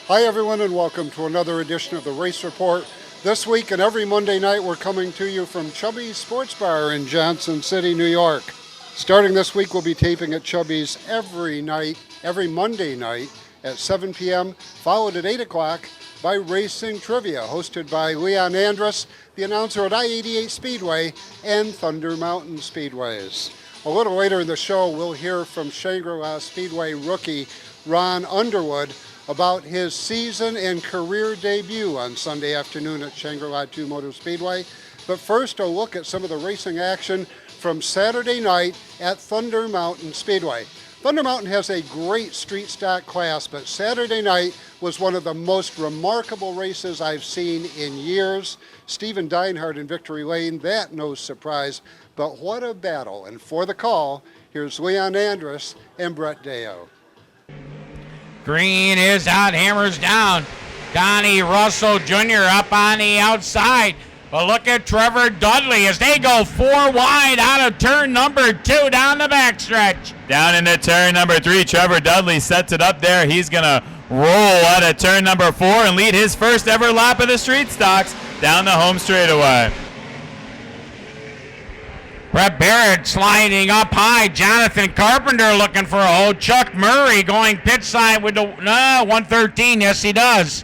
Hi everyone and welcome to another edition of the Race Report. This week and every Monday night we're coming to you from Chubby's Sports Bar in Johnson City, New York. Starting this week we'll be taping at Chubby's every Monday night at 7 p.m. followed at 8 o'clock by Racing Trivia, hosted by Leon Andrus, the announcer at I-88 Speedway and Thunder Mountain Speedways. A little later in the show we'll hear from Shangri-La Speedway rookie Ron Underwood about his season and career debut on Sunday afternoon at Shangri-La 2 Motor Speedway. But first, a look at some of the racing action from Saturday night at Thunder Mountain Speedway. Thunder Mountain has a great street stock class, but Saturday night was one of the most remarkable races I've seen in years. Stephen Deinhardt in Victory Lane, that no surprise, but what a battle. And for the call, here's Leon Andrus and Brett Deo. Green is out, hammers down. Donnie Russell Jr. up on the outside. But look at Trevor Dudley as they go 4 wide out of turn number 2 down the backstretch. Down into turn number 3, Trevor Dudley sets it up there. He's going to roll out of turn number 4 and lead his first ever lap of the street stocks down the home straightaway. Brett Barrett sliding up high. Jonathan Carpenter looking for a hold. Chuck Murray going pit side with the 113. Yes, he does.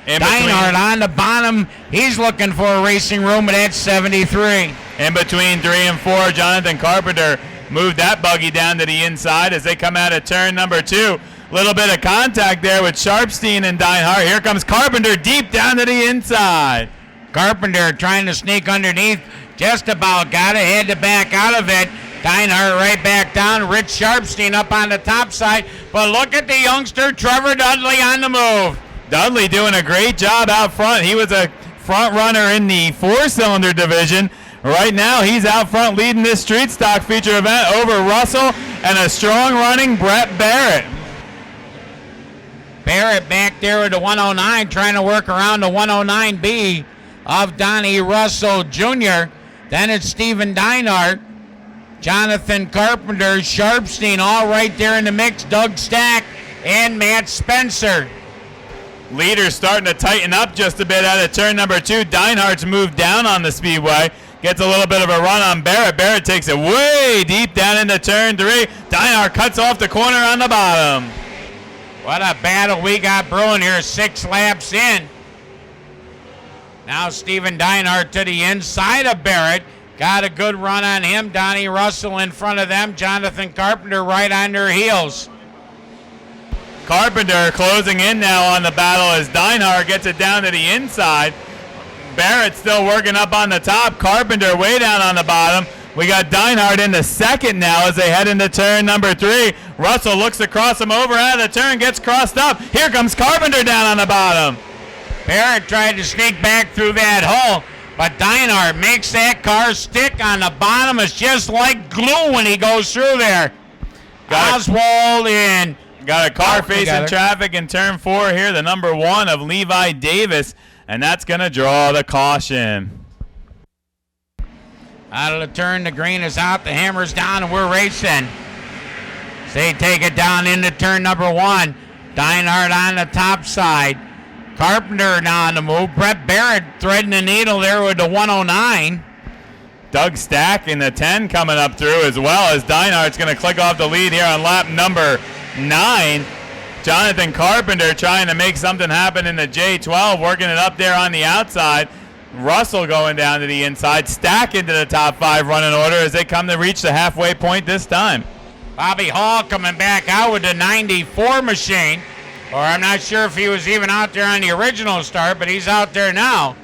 Deinhardt on the bottom. He's looking for a racing room, but that's 73. In between 3 and 4, Jonathan Carpenter moved that buggy down to the inside as they come out of turn number 2. Little bit of contact there with Sharpstein and Deinhardt. Here comes Carpenter deep down to the inside. Carpenter trying to sneak underneath. Just about got it, had to back out of it. Deinhardt right back down. Rich Sharpstein up on the top side. But look at the youngster, Trevor Dudley on the move. Dudley doing a great job out front. He was a front runner in the 4-cylinder division. Right now he's out front leading this street stock feature event over Russell and a strong running Brett Barrett. Barrett back there with the 109 trying to work around the 109B of Donnie Russell Jr. Then it's Stephen Deinhardt, Jonathan Carpenter, Sharpstein, all right there in the mix. Doug Stack and Matt Spencer. Leader's starting to tighten up just a bit out of turn number 2. Deinhardt's moved down on the speedway. Gets a little bit of a run on Barrett. Barrett takes it way deep down into turn 3. Deinhardt cuts off the corner on the bottom. What a battle we got brewing here, 6 laps in. Now Stephen Deinhardt to the inside of Barrett. Got a good run on him. Donnie Russell in front of them. Jonathan Carpenter right on their heels. Carpenter closing in now on the battle as Deinhardt gets it down to the inside. Barrett still working up on the top. Carpenter way down on the bottom. We got Deinhardt into second now as they head into turn number 3. Russell looks to cross him over out of the turn, gets crossed up. Here comes Carpenter down on the bottom. Barrett tried to sneak back through that hole, but Deinhardt makes that car stick on the bottom. It's just like glue when he goes through there. Oswald in. Got a car facing traffic in turn 4 here, the number 1 of Levi Davis, and that's going to draw the caution. Out of the turn, the green is out, the hammer's down, and we're racing. They take it down into turn number 1. Deinhardt on the top side. Carpenter now on the move. Brett Barrett threading the needle there with the 109. Doug Stack in the 10 coming up through as well as Deinhardt's going to click off the lead here on lap number 9. Jonathan Carpenter trying to make something happen in the J12, working it up there on the outside. Russell going down to the inside. Stack into the top 5 running order as they come to reach the halfway point this time. Bobby Hall coming back out with the 94 machine. Or I'm not sure if he was even out there on the original start, but he's out there now.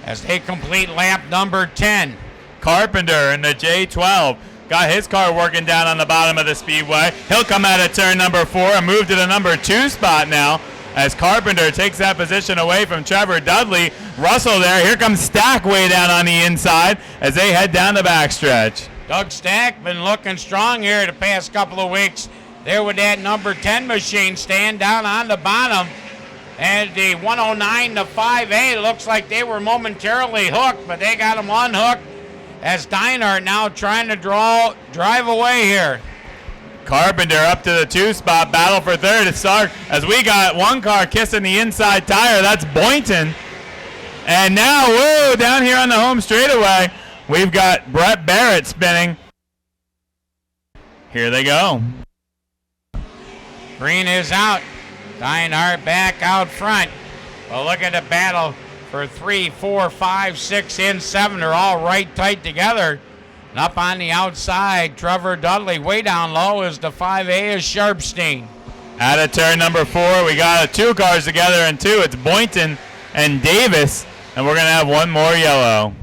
As they complete lap number 10. Carpenter in the J12 got his car working down on the bottom of the speedway. He'll come out of turn number 4 and move to the number 2 spot now as Carpenter takes that position away from Trevor Dudley. Russell there. Here comes Stack way down on the inside as they head down the backstretch. Doug Stack been looking strong here the past couple of weeks. There with that number 10 machine staying down on the bottom. And the 109 to 5A looks like they were momentarily hooked, but they got them unhooked as Deinhardt now trying to drive away here. Carpenter up to the 2 spot, battle for third. It's Stark as we got one car kissing the inside tire. That's Boynton. And now, whoa, down here on the home straightaway, we've got Brett Barrett spinning. Here they go. Green is out. Dinehart back out front. Well, look at the battle for 3, 4, 5, 6, and 7. They're all right tight together. And up on the outside, Trevor Dudley. Way down low is the 5A is Sharpstein. Out of turn number 4, we got 2 cars together in 2. It's Boynton and Davis, and we're going to have one more yellow.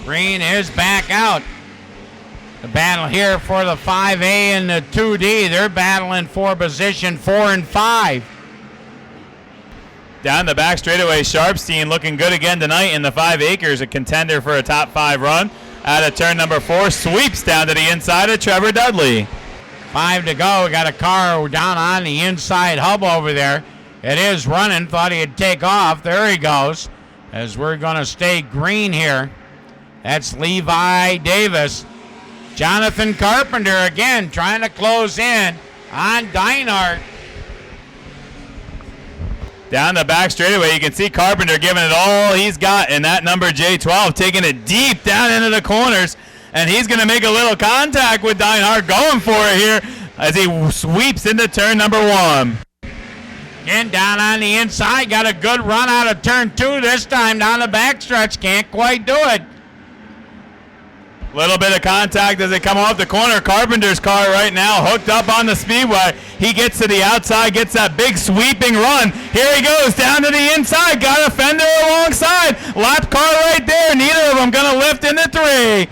Green is back out. The battle here for the 5A and the 2D. They're battling for position 4 and 5. Down the back straightaway, Sharpstein looking good again tonight in the 5 acres, a contender for a top 5 run. Out of turn number 4, sweeps down to the inside of Trevor Dudley. 5 to go. We got a car down on the inside hub over there. It is running. Thought he'd take off. There he goes. As we're going to stay green here. That's Levi Davis. Jonathan Carpenter again trying to close in on Dinehart. Down the back straightaway, you can see Carpenter giving it all he's got in that number J12, taking it deep down into the corners, and he's going to make a little contact with Dinehart, going for it here as he sweeps into turn number 1. Again, down on the inside, got a good run out of turn 2 this time down the backstretch, can't quite do it. Little bit of contact as they come off the corner. Carpenter's car right now hooked up on the speedway. He gets to the outside, gets that big sweeping run. Here he goes down to the inside. Got a fender alongside. Lap car right there. Neither of them going to lift into 3.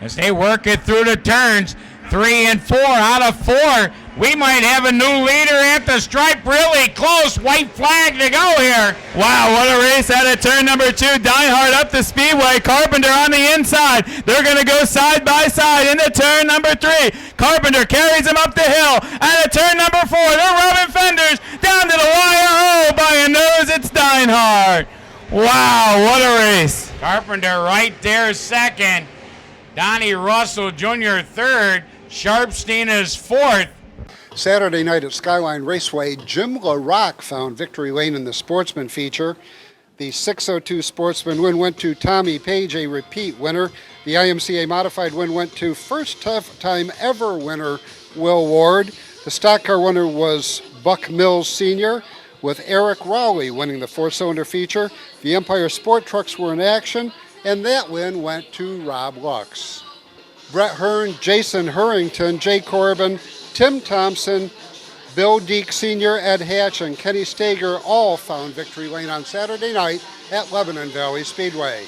As they work it through the turns, 3 and 4 out of 4. We might have a new leader at the stripe. Really close. White flag to go here. Wow, what a race out of turn number 2. Dinehart up the speedway. Carpenter on the inside. They're going to go side by side into turn number 3. Carpenter carries him up the hill. Out of turn number 4, they're rubbing fenders down to the wire. Oh, by a nose, it's Dinehart. Wow, what a race. Carpenter right there second. Donnie Russell Jr. third. Sharpstein is fourth. Saturday night at Skyline Raceway, Jim LaRock found victory lane in the Sportsman feature. The 602 Sportsman win went to Tommy Page, a repeat winner. The IMCA Modified win went to first time ever winner Will Ward. The stock car winner was Buck Mills Sr., with Eric Rowley winning the 4-cylinder feature. The Empire Sport Trucks were in action, and that win went to Rob Lux. Brett Hearn, Jason Hurrington, Jay Corbin, Tim Thompson, Bill Deek Sr., Ed Hatch, and Kenny Stager all found victory lane on Saturday night at Lebanon Valley Speedway.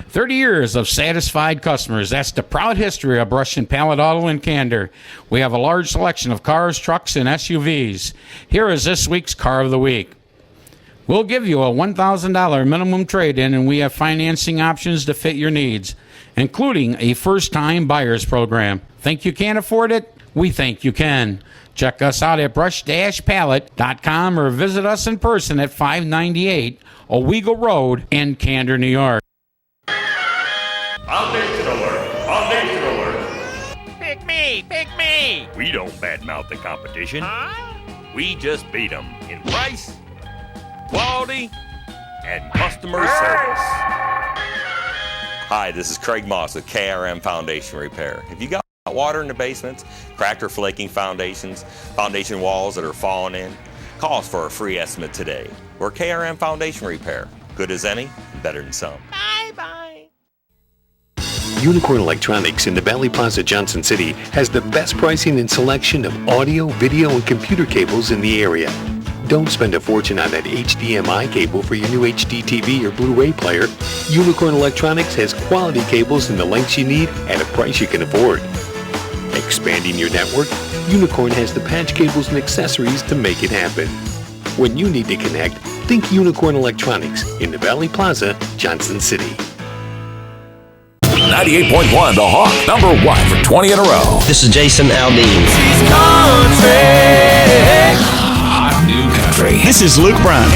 "30 years of satisfied customers. That's the proud history of Brush and Pallet Auto in Candor. We have a large selection of cars, trucks, and SUVs. Here is this week's Car of the Week. We'll give you a $1,000 minimum trade-in, and we have financing options to fit your needs, including a first-time buyer's program. Think you can't afford it? We think you can. Check us out at brush-pallet.com or visit us in person at 598 Owego Road in Candor, New York. Foundation alert! Foundation alert! Pick me! Pick me! We don't badmouth the competition. We just beat them in price, quality, and customer service. Hi, this is Craig Moss with KRM Foundation Repair. If you got water in the basements, cracked or flaking foundations, foundation walls that are falling in, call us for a free estimate today. We're KRM Foundation Repair. Good as any, better than some. Bye-bye. Unicorn Electronics in the Valley Plaza, Johnson City has the best pricing and selection of audio, video, and computer cables in the area. Don't spend a fortune on that HDMI cable for your new HD TV or Blu-ray player. Unicorn Electronics has quality cables in the lengths you need at a price you can afford. Expanding your network, Unicorn has the patch cables and accessories to make it happen. When you need to connect, think Unicorn Electronics in the Valley Plaza, Johnson City. 98.1 The Hawk, number 1 for 20 in a row. This is Jason Aldean. Hot new country. This is Luke Brown.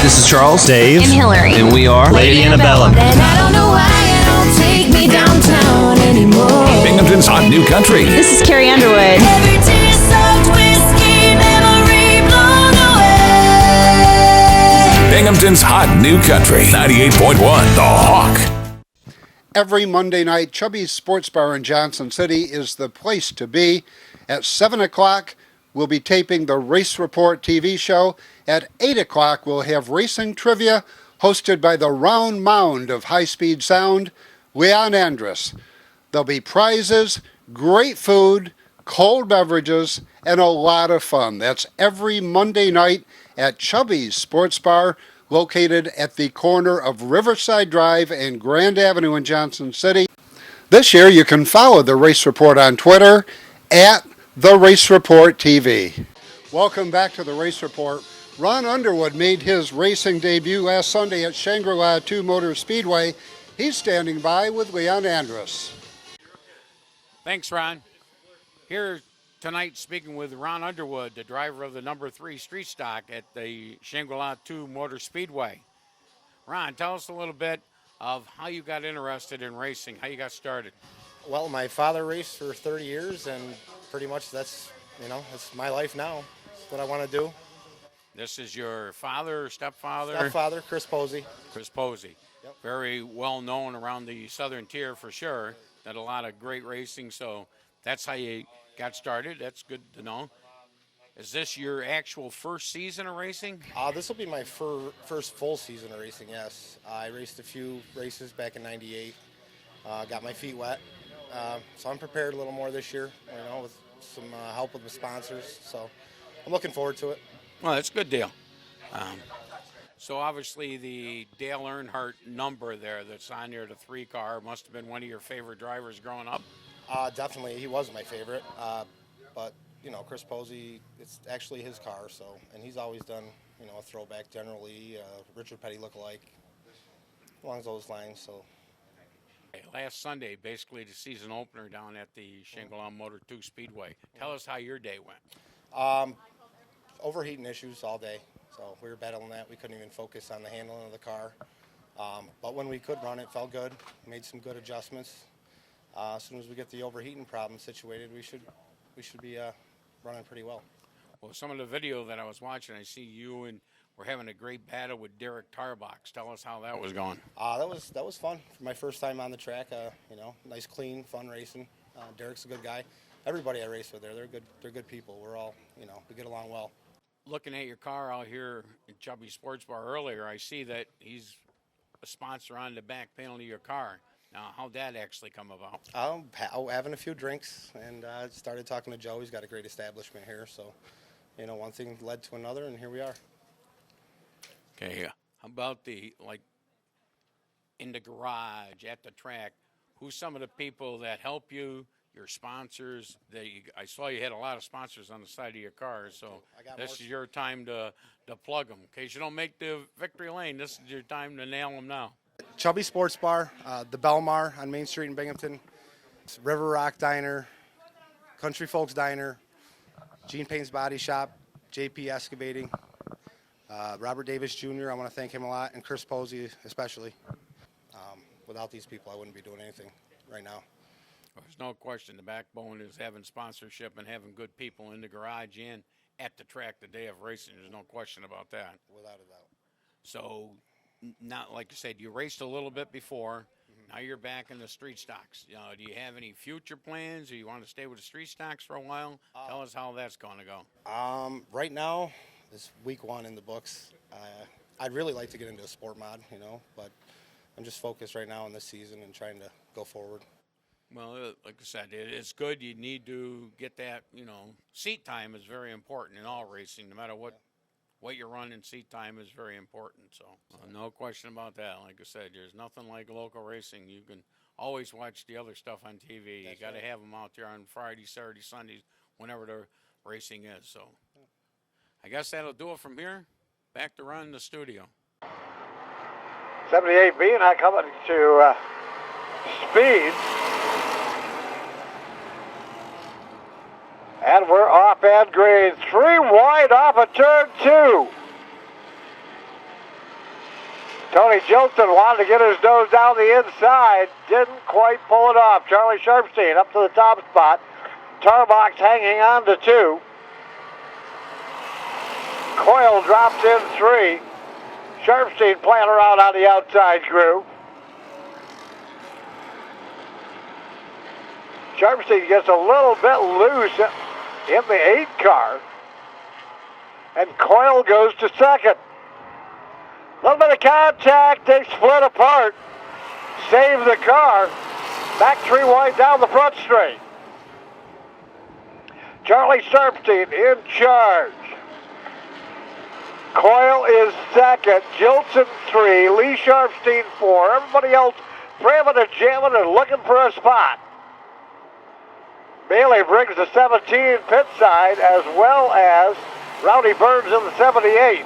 This is Charles, Dave, and Hillary. And we are Lady Annabella. And I don't know why you don't take me downtown anymore. Binghamton's hot new country. This is Carrie Underwood. Every tear soaked whiskey memory blown away. Binghamton's hot new country. 98.1 The Hawk. Every Monday night, Chubby's Sports Bar in Johnson City is the place to be. At 7 o'clock, we'll be taping the Race Report TV show. At 8 o'clock, we'll have racing trivia hosted by the round mound of high-speed sound, Leon Andrus. There'll be prizes, great food, cold beverages, and a lot of fun. That's every Monday night at Chubby's Sports Bar, located at the corner of Riverside Drive and Grand Avenue in Johnson City. This year, you can follow the Race Report on Twitter at The Race Report TV. Welcome back to the Race Report. Ron Underwood made his racing debut last Sunday at Shangri-La 2 Motor Speedway. He's standing by with Leon Andrus. Thanks, Ron. Here tonight speaking with Ron Underwood, the driver of the number 3 street stock at the Shangri-La 2 Motor Speedway. Ron, tell us a little bit of how you got interested in racing, how you got started. Well, my father raced for 30 years, and pretty much that's my life now. It's what I want to do. This is your father or stepfather? Stepfather, Chris Posey. Chris Posey. Yep. Very well known around the southern tier for sure. Did a lot of great racing, so that's how you got started. That's good to know. Is this your actual first season of racing? This will be my first full season of racing, yes. I raced a few races back in '98. Got my feet wet. So I'm prepared a little more this year, with some help with the sponsors. So I'm looking forward to it. Well, that's a good deal. So obviously the Dale Earnhardt number there that's on there, the 3 car, must have been one of your favorite drivers growing up. Definitely, he was my favorite. But Chris Posey, it's actually his car. So, and he's always done, a throwback generally, Richard Petty lookalike, along those lines. So. Last Sunday, basically the season opener down at the Shangri-La Motor 2 Speedway. Tell us how your day went. Overheating issues all day. So we were battling that. We couldn't even focus on the handling of the car. But when we could run, it felt good. Made some good adjustments. As soon as we get the overheating problem situated, we should be running pretty well. Well, some of the video that I was watching, I see you and we're having a great battle with Derek Tarbox. Tell us how that was going. That was fun for my first time on the track. Nice, clean, fun racing. Derek's a good guy. Everybody I race with they're good people. We're all, we get along well. Looking at your car out here in Chubby Sports Bar earlier, I see that he's a sponsor on the back panel of your car. Now, how'd that actually come about? Having a few drinks and started talking to Joe. He's got a great establishment here. So, one thing led to another, and here we are. Okay, how about in the garage, at the track, who's some of the people that help you, your sponsors? I saw you had a lot of sponsors on the side of your car, so this is your time to plug them. In case you don't make the victory lane, this is your time to nail them now. Chubby Sports Bar, the Belmar on Main Street in Binghamton, River Rock Diner, Country Folks Diner, Gene Payne's Body Shop, JP Excavating, Robert Davis Jr., I want to thank him a lot, and Chris Posey especially. Without these people, I wouldn't be doing anything right now. There's no question the backbone is having sponsorship and having good people in the garage and at the track the day of racing. There's no question about that. Without a doubt. So, not like you said, you raced a little bit before. Mm-hmm. Now you're back in the street stocks. Do you have any future plans, or you want to stay with the street stocks for a while? Tell us how that's going to go. Right now, this week 1 in the books. I'd really like to get into a sport mod, but I'm just focused right now on this season and trying to go forward. Well, like I said, it's good. You need to get that, seat time is very important in all racing, no matter what what you run in seat time is very important. So no question about that. Like I said, there's nothing like local racing. You can always watch the other stuff on TV. You got to have them out there on Friday, Saturday, Sundays, whenever the racing is. So I guess that'll do it from here. Back to Ron in the studio. 78B not coming to speed. And we're off at grade 3 wide off of turn 2. Tony Jilton wanted to get his nose down the inside. Didn't quite pull it off. Charlie Sharpstein up to the top spot. Tarbox hanging on to 2. Coyle drops in 3. Sharpstein playing around on the outside groove. Sharpstein gets a little bit loose in the 8 car. And Coyle goes to second. A little bit of contact, they split apart. Save the car. Back 3 wide down the front straight. Charlie Sharpstein in charge. Coyle is second, Jilton 3, Lee Sharpstein 4. Everybody else bramming and jamming and looking for a spot. Bailey brings the 17 pit side as well as Rowdy Burns in the 78.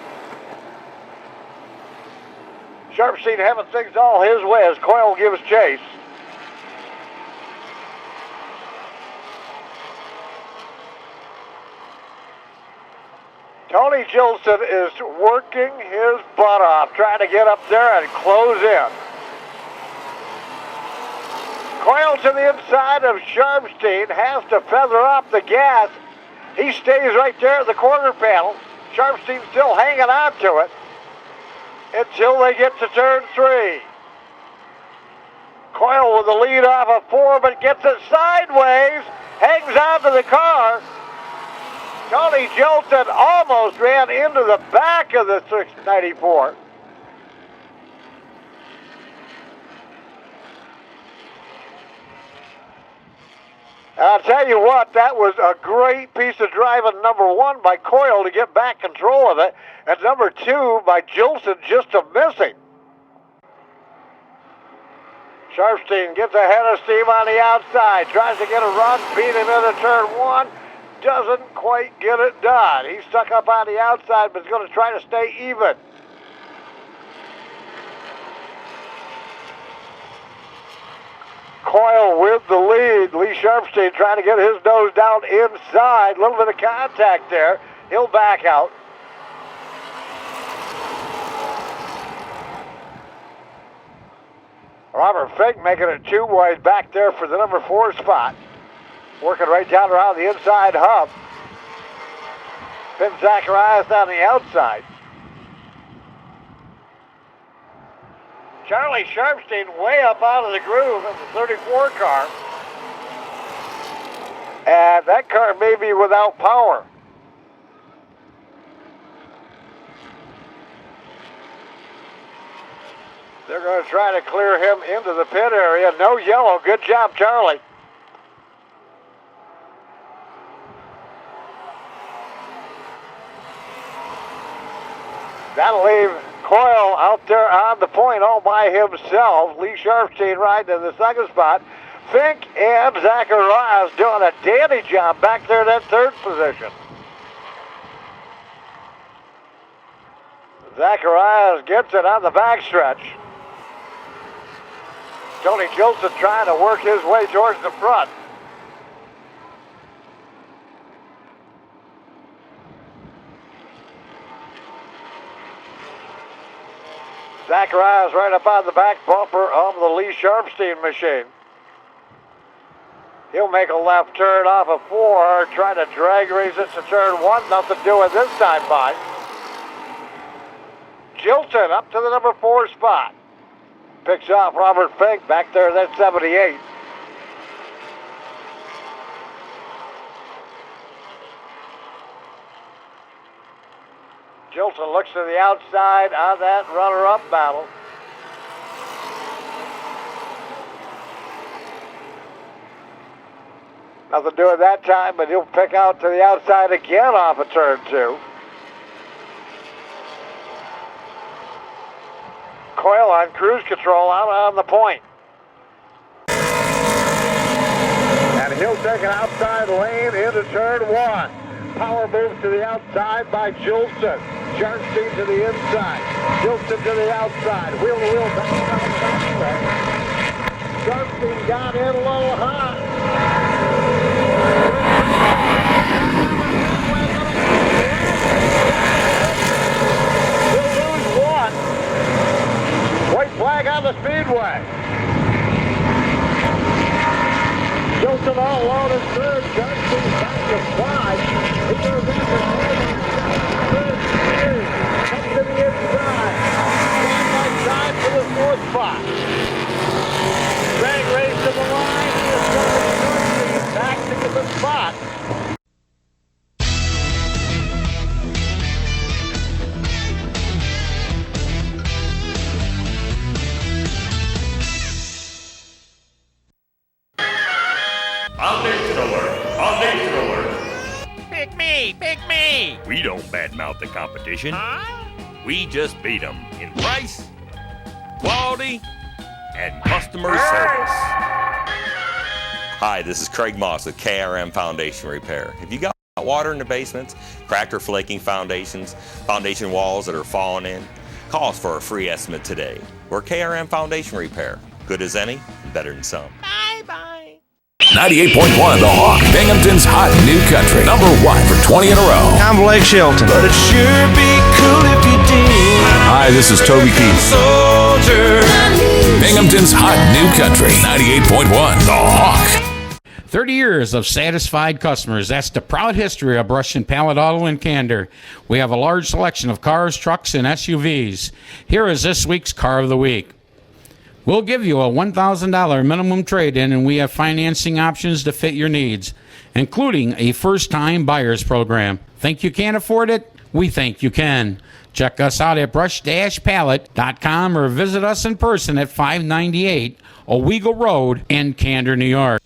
Sharpstein having things all his way as Coyle gives chase. Tony Jilton is working his butt off, trying to get up there and close in. Coyle to the inside of Sharpstein, has to feather off the gas. He stays right there at the quarter panel. Sharpstein still hanging on to it until they get to turn 3. Coyle with the lead off of 4, but gets it sideways, hangs on to the car. Tony Jilton almost ran into the back of the 694. I'll tell you what, that was a great piece of driving, number 1, by Coyle to get back control of it, and number 2, by Jilton just to miss him. Sharpstein gets ahead of steam on the outside, tries to get a run, beat him into turn 1. Doesn't quite get it done. He's stuck up on the outside, but he's going to try to stay even. Coyle with the lead. Lee Sharpstein trying to get his nose down inside. A little bit of contact there. He'll back out. Robert Fink making it 2 wide back there for the number 4 spot. Working right down around the inside hub. Finn Zacharias on the outside. Charlie Sharpstein way up out of the groove of the 34 car. And that car may be without power. They're going to try to clear him into the pit area. No yellow. Good job, Charlie. That'll leave Coyle out there on the point all by himself. Lee Sharpstein riding in the second spot. Fink and Zacharias doing a dandy job back there in that 3rd position. Zacharias gets it on the backstretch. Tony Jilton trying to work his way towards the front. Zacharias right up on the back bumper of the Lee Sharpstein machine. He'll make a left turn off of 4, trying to drag race it to turn 1. Nothing doing this time by. Jilton up to the number 4 spot. Picks off Robert Fink back there in that 78. Jilton looks to the outside on that runner-up battle. Nothing doing that time, but he'll pick out to the outside again off of turn 2. Coyle on cruise control out on the point. And he'll take an outside lane into turn one. Power move to the outside by Jolson. Sharp speed to the inside. Jolson to the outside. Wheel to wheel back down the backstretch. Sharp speed got in a little hot. He'll lose one. White flag on the speedway. Jolson all alone in third. Sharp speed back to five. He goes in for third. Comes to the inside. Side by side for the fourth spot. Drag race to the line. He is going back to the spot. Foundation alert! Foundation alert! Pick me! Pick me! We don't badmouth the competition. Huh? We just beat them in price, quality, and customer service. Hi, this is Craig Moss with KRM Foundation Repair. If you got water in the basements, cracked or flaking foundations, foundation walls that are falling in, call us for a free estimate today. We're KRM Foundation Repair. Good as any, better than some. Bye-bye. 98.1 The Hawk, Binghamton's hot new country. Number 1 for 20 in a row. I'm Blake Shelton. But it sure be cool if you did. Hi, this is Toby Keith. Soldier. Binghamton's hot new country. 98.1 The Hawk. 30 years of satisfied customers. That's the proud history of Brush and Pallet Auto in Candor. We have a large selection of cars, trucks, and SUVs. Here is this week's Car of the Week. We'll give you a $1,000 minimum trade-in, and we have financing options to fit your needs, including a first-time buyers program. Think you can't afford it? We think you can. Check us out at brush-pallet.com or visit us in person at 598 Owego Road in Candor, New York.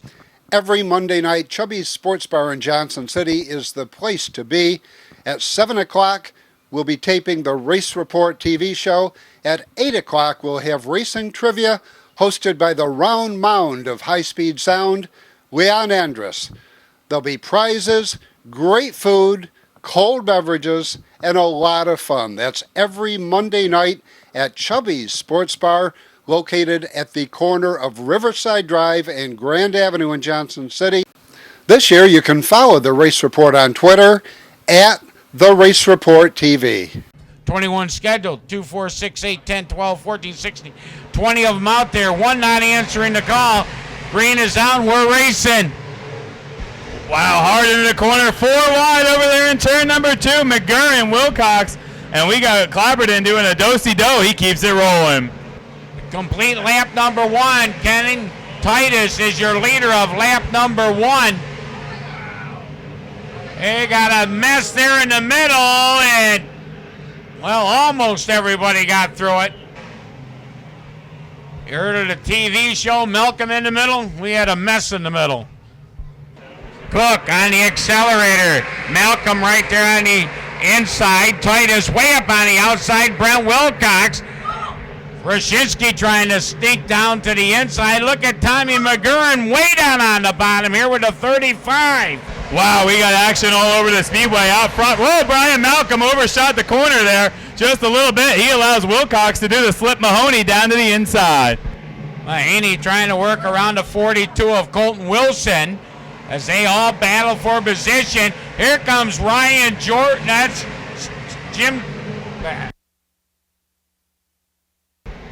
Every Monday night, Chubby's Sports Bar in Johnson City is the place to be. At 7 o'clock, we'll be taping the Race Report TV show. At 8 o'clock, we'll have racing trivia hosted by the Round Mound of high-speed sound, Leon Andrus. There'll be prizes, great food, cold beverages, and a lot of fun. That's every Monday night at Chubby's Sports Bar, located at the corner of Riverside Drive and Grand Avenue in Johnson City. This year, you can follow the Race Report on Twitter at The Race Report TV. 21 scheduled, 2, 4, 6, 8, 10, 12, 14, 16. 20 of them out there. One not answering the call. Green is out. We're racing. Wow, hard into the corner. 4 wide over there in turn number 2. McGurran, Wilcox. And we got Clapperton doing a do-si-do. He keeps it rolling. Complete lap number 1. Kenny Titus is your leader of lap number 1. They got a mess there in the middle, and well, almost everybody got through it. You heard of the TV show Malcolm in the Middle? We had a mess in the middle. Cook on the accelerator. Malcolm right there on the inside. Titus way up on the outside. Brent Wilcox. Roshinsky trying to sneak down to the inside. Look at Tommy McGurran way down on the bottom here with a 35. Wow, we got action all over the speedway out front. Whoa, Brian Malcolm overshot the corner there just a little bit. He allows Wilcox to do the slip Mahoney down to the inside. Haney trying to work around the 42 of Colton Wilson as they all battle for position. Here comes Ryan Jordan. That's Jim.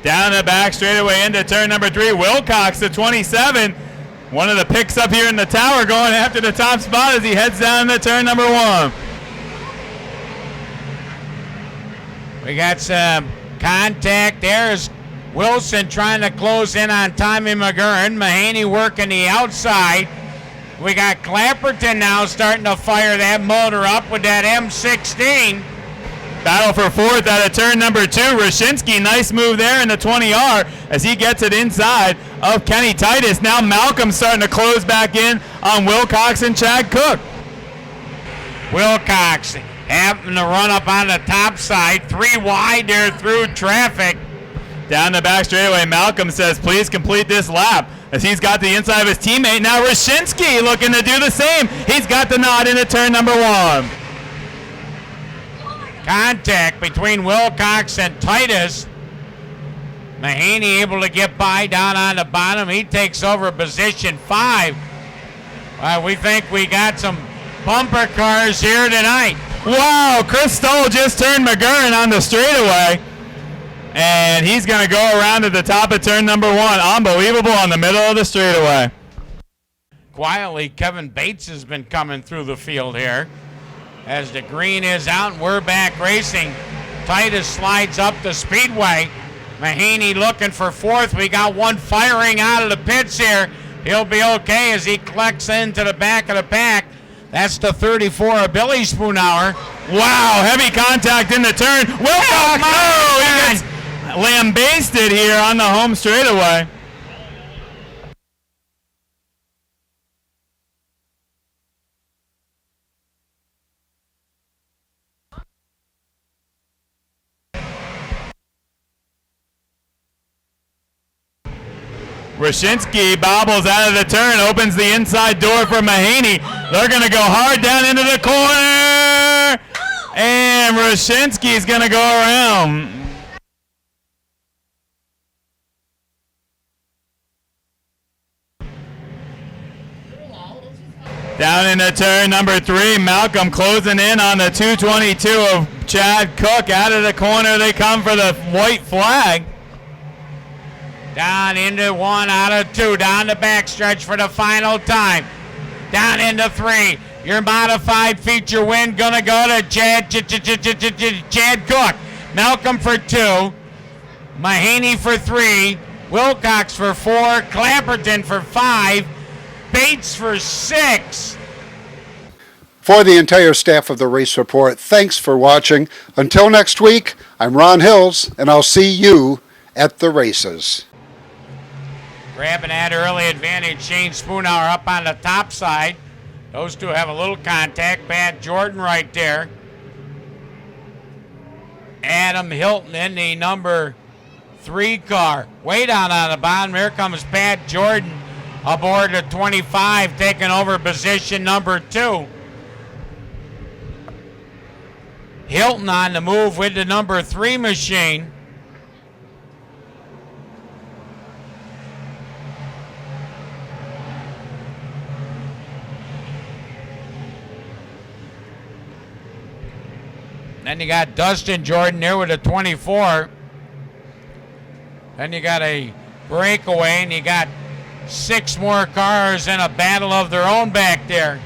Down the back straightaway into turn number 3. Wilcox to 27. One of the picks up here in the tower going after the top spot as he heads down to turn number 1. We got some contact. There's Wilson trying to close in on Tommy McGurran. Mahaney working the outside. We got Clapperton now starting to fire that motor up with that M16. Battle for 4th out of turn number 2. Roshinsky, nice move there in the 20R as he gets it inside of Kenny Titus. Now Malcolm starting to close back in on Wilcox and Chad Cook. Wilcox having to run up on the top side. 3 wide there through traffic. Down the back straightaway, Malcolm says, please complete this lap, as he's got the inside of his teammate. Now Rashinsky looking to do the same. He's got the nod into turn number 1. Contact between Wilcox and Titus. Mahaney able to get by down on the bottom. He takes over position 5. We think we got some bumper cars here tonight. Wow, Chris Stoll just turned McGurn on the straightaway. And he's going to go around at the top of turn number 1. Unbelievable on the middle of the straightaway. Quietly, Kevin Bates has been coming through the field here. As the green is out and we're back racing. Titus slides up the speedway. Mahaney looking for 4th. We got one firing out of the pits here. He'll be okay as he collects into the back of the pack. That's the 34 of Billy Spoonhour. Wow, heavy contact in the turn. Wilcox, no, he gets lambasted here on the home straightaway. Rashinsky bobbles out of the turn, opens the inside door for Mahaney. They're going to go hard down into the corner. And Rashinsky's going to go around. Down into turn number 3, Malcolm closing in on the 222 of Chad Cook. Out of the corner they come for the white flag. Down into 1 out of 2. Down the backstretch for the final time. Down into 3. Your modified feature win gonna go to Chad Cook. Malcolm for 2. Mahaney for 3. Wilcox for 4. Clapperton for 5. Bates for 6. For the entire staff of the Race Report, thanks for watching. Until next week, I'm Ron Hills, and I'll see you at the races. Grabbing that early advantage, Shane Spoonhour up on the top side. Those two have a little contact. Pat Jordan right there. Adam Hilton in the number 3 car. Way down on the bottom. Here comes Pat Jordan aboard the 25, taking over position number 2. Hilton on the move with the number 3 machine. Then you got Dustin Jordan there with a 24. Then you got a breakaway, and you got 6 more cars in a battle of their own back there.